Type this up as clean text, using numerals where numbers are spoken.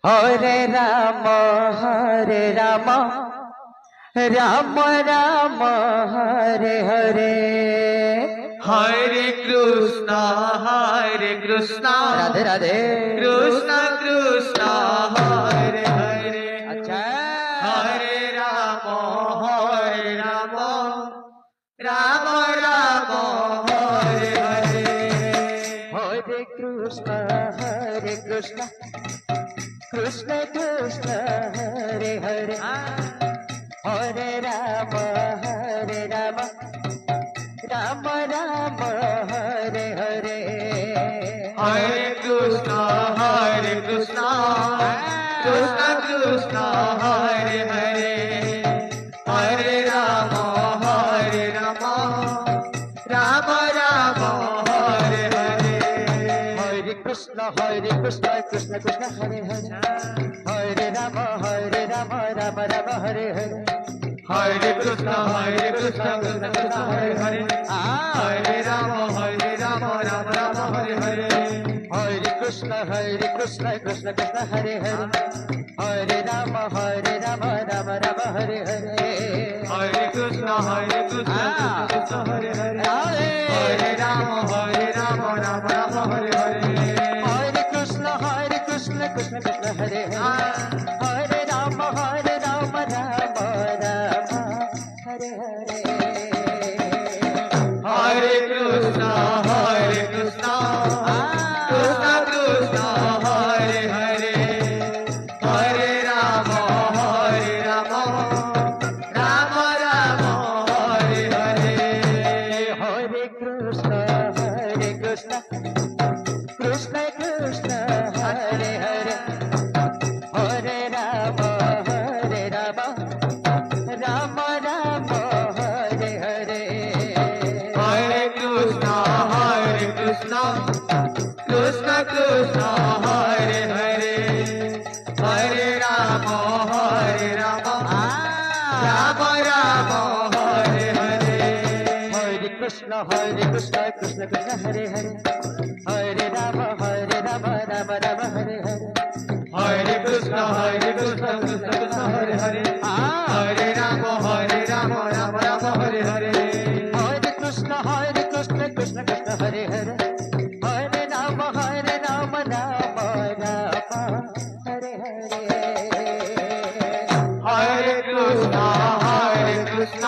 हरे राम राम राम हरे हरे हरे कृष्णा राधे राधे कृष्णा कृष्णा हरे हरे। अच्छा हरे राम राम राम हरे हरे। हरे कृष्ण कृष्ण कृष्ण हरे हरे हरे राम राम राम हरे हरे हरे कृष्णा कृष्णा कृष्णा हरे हरे। हरे राम राम हरे हरे। हरे कृष्ण कृष्ण कृष्ण हरे हरे हरे राम राम राम हरे हरे हरे कृष्ण कृष्ण कृष्ण हरे हरे। हरे राम राम राम हरे हरे। हरे कृष्ण कृष्ण कृष्ण हरे हरे हरे राम राम राम हरे हरे हरे कृष्ण कृष्ण हरे हरे। हरे राम राम राम हरे हरे। हरे कृष्ण कृष्ण कृष्ण हरे हरे हरे राम राम राम हरे हरे हरे कृष्ण कृष्ण कृष्ण हरे हरे। हरे राम राम हरे हरे। हरे कृष्ण कृष्ण कृष्ण हरे हरे हरे राम राम राम हरे हरे हरे कृष्ण कृष्ण कृष्ण हरे हरे। हरे राम राम हरे हरे। हरे कृष्ण कृष्ण कृष्ण हरे हरे हरे राम राम राम हरे हरे हरे कृष्ण कृष्ण कृष्ण हरे हरे। हरे राम राम हरे हरे। हरे कृष्ण कृष्ण कृष्ण हरे हरे हरे राम राम हरे हरे हरे कृष्ण